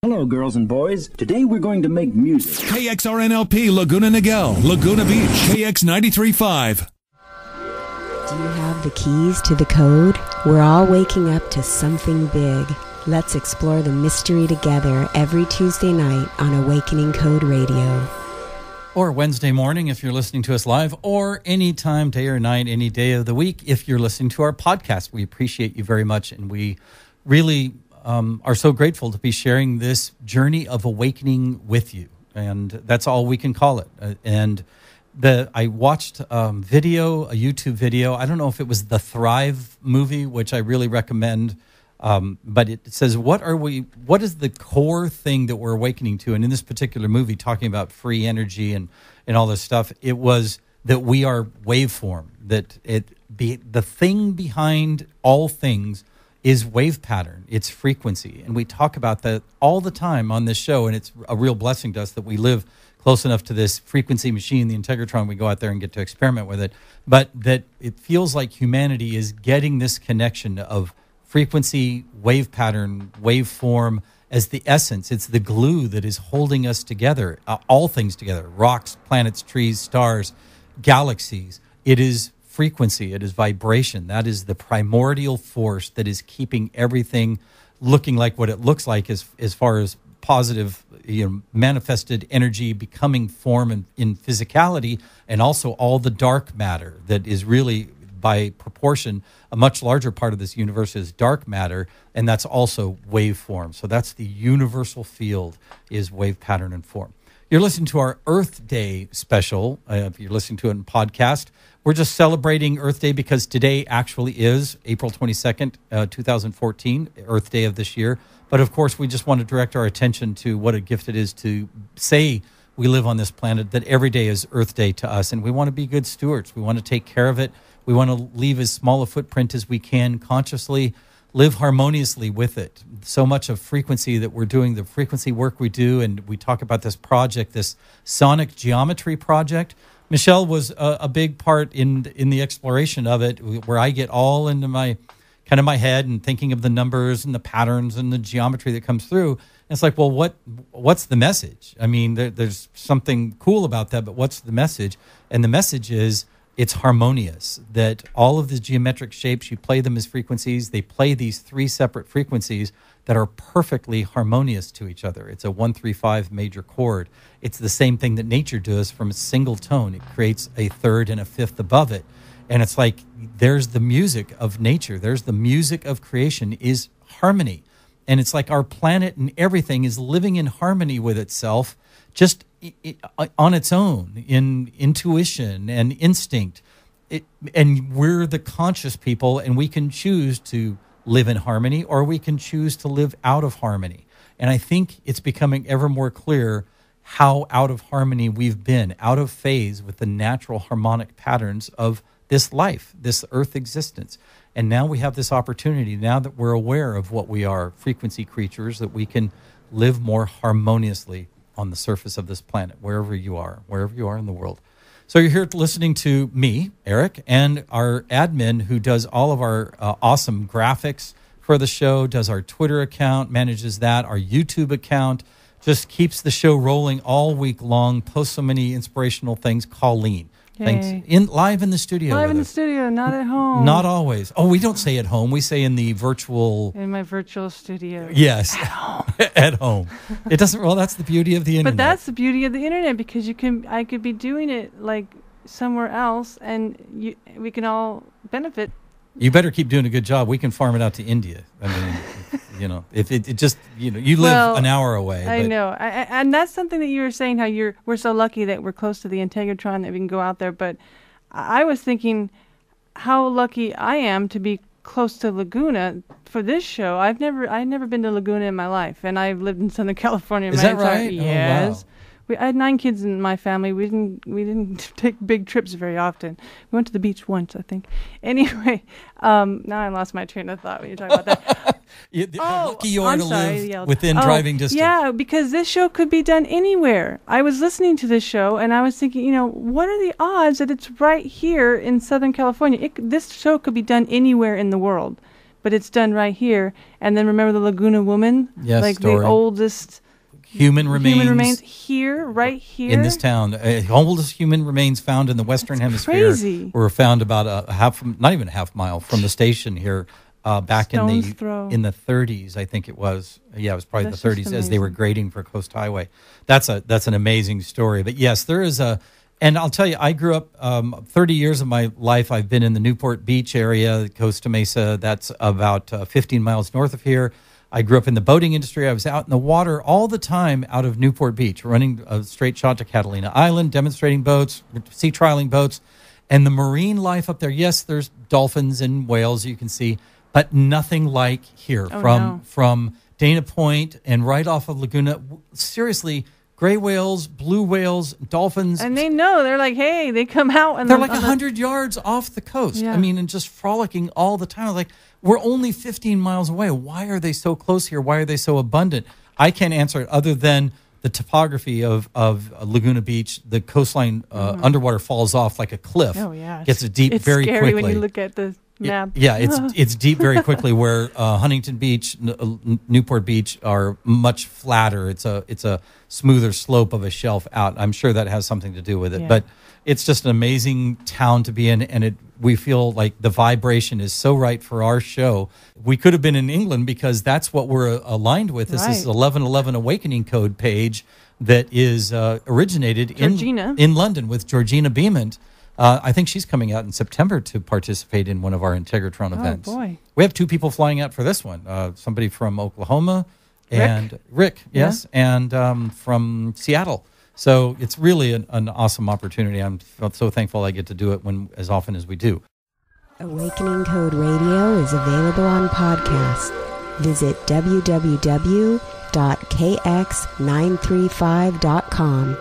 Hello, girls and boys. Today we're going to make music. KXRNLP Laguna Niguel, Laguna Beach, KX 93.5. Do you have the keys to the code? We're all waking up to something big. Let's explore the mystery together every Tuesday night on Awakening Code Radio. Or Wednesday morning if you're listening to us live, or any time, day or night, any day of the week if you're listening to our podcast. We appreciate you very much, and we really are so grateful to be sharing this journey of awakening with you. And that's all we can call it. I watched a YouTube video. I don't know if it was the Thrive movie, which I really recommend. But it says, what is the core thing that we're awakening to? And in this particular movie, talking about free energy and all this stuff, it was that we are waveform, that the thing behind all things is wave pattern, it's frequency. And we talk about that all the time on this show, and it's a real blessing to us that we live close enough to this frequency machine, the Integratron, we go out there and get to experiment with it, but that it feels like humanity is getting this connection of frequency, wave pattern, waveform as the essence. It's the glue that is holding us together, all things together, rocks, planets, trees, stars, galaxies. It is frequency, it is vibration. That is the primordial force that is keeping everything looking like what it looks like as far as positive, manifested energy becoming form in physicality, and also all the dark matter that is really, by proportion, a much larger part of this universe is dark matter, and that's also waveform. So that's the universal field, is wave pattern and form. You're listening to our Earth Day special. If you're listening to it in podcast, we're just celebrating Earth Day because today actually is April 22nd, 2014, Earth Day of this year. But of course, we just want to direct our attention to what a gift it is to say we live on this planet, that every day is Earth Day to us, and we want to be good stewards. We want to take care of it. We want to leave as small a footprint as we can, consciously live harmoniously with it. So much of frequency that we're doing, the frequency work we do, and we talk about this project, this sonic geometry project. Michelle was a big part in the exploration of it, where I get all into my head and thinking of the numbers and the patterns and the geometry that comes through. And it's like, well, what's the message? I mean, there's something cool about that, but what's the message? And the message is, it's harmonious, that all of the geometric shapes, you play them as frequencies. They play these three separate frequencies that are perfectly harmonious to each other. It's a 1-3-5 major chord. It's the same thing that nature does from a single tone. It creates a third and a fifth above it. And it's like, there's the music of nature. There's the music of creation, is harmony. And it's like our planet and everything is living in harmony with itself, just on its own, in intuition and instinct. And we're the conscious people, and we can choose to live in harmony, or we can choose to live out of harmony. And I think it's becoming ever more clear how out of harmony we've been, out of phase with the natural harmonic patterns of this life, this earth existence. And now we have this opportunity, now that we're aware of what we are, frequency creatures, that we can live more harmoniously on the surface of this planet, wherever you are in the world. So you're here listening to me, Eric, and our admin who does all of our awesome graphics for the show, does our Twitter account, manages that, our YouTube account, just keeps the show rolling all week long, posts so many inspirational things. Colleen. Yay. Thanks. Live in the studio. Live in the studio, not at home. Not always. Oh, we don't say at home. We say in the virtual. In my virtual studio. Yes. At home. At home. It doesn't. Well, that's the beauty of the internet. But that's the beauty of the internet, because I could be doing it like somewhere else, and we can all benefit. You better keep doing a good job. We can farm it out to India. I mean, if it just, you live an hour away. I know. And that's something that you were saying, how we're so lucky that we're close to the Integratron, that we can go out there. But I was thinking how lucky I am to be close to Laguna for this show. I've never been to Laguna in my life, and I've lived in Southern California. Is that right? Yes. Oh, wow. I had 9 kids in my family. We didn't take big trips very often. We went to the beach once, I think. Anyway, now I lost my train of thought when you're talking about that. How lucky you are to live within driving distance. Yeah, because this show could be done anywhere. I was listening to this show, and I was thinking, what are the odds that it's right here in Southern California? This show could be done anywhere in the world, but it's done right here. And then remember the Laguna woman? Yes, like story. the oldest human remains here, right here. in this town. Oldest human remains found in the Western Hemisphere crazy. were found about not even a half mile from the station here. Back in the 30s, I think it was. Yeah, it was probably That's the 30s as they were grading for Coast Highway. That's an amazing story. But yes, there is and I'll tell you, I grew up 30 years of my life. I've been in the Newport Beach area, Costa Mesa. That's about 15 miles north of here. I grew up in the boating industry. I was out in the water all the time out of Newport Beach, running a straight shot to Catalina Island, demonstrating boats, sea trialing boats, and the marine life up there. Yes, there's dolphins and whales you can see, but nothing like here from Dana Point and right off of Laguna. Seriously, gray whales, blue whales, dolphins. And they know. They're like, hey, they come out. And they're like 100 yards off the coast. Yeah. I mean, and just frolicking all the time. Like, we're only 15 miles away. Why are they so close here? Why are they so abundant? I can't answer it other than the topography of Laguna Beach. The coastline underwater falls off like a cliff. Oh, yeah. Gets deep it's very scary quickly. when you look at the map. Yeah, it's deep very quickly. Where Huntington Beach, Newport Beach are much flatter. It's a smoother slope of a shelf out. I'm sure that has something to do with it. Yeah. But it's just an amazing town to be in, and we feel like the vibration is so right for our show. We could have been in England because that's what we're aligned with. This is 1111 Awakening Code page that is originated in London with Georgina Beament. I think she's coming out in September to participate in one of our Integratron events. Oh, boy. We have two people flying out for this one. Somebody from Oklahoma and Rick, yes, and from Seattle. So it's really an awesome opportunity. I'm so thankful I get to do it as often as we do. Awakening Code Radio is available on podcast. Visit www.kx935.com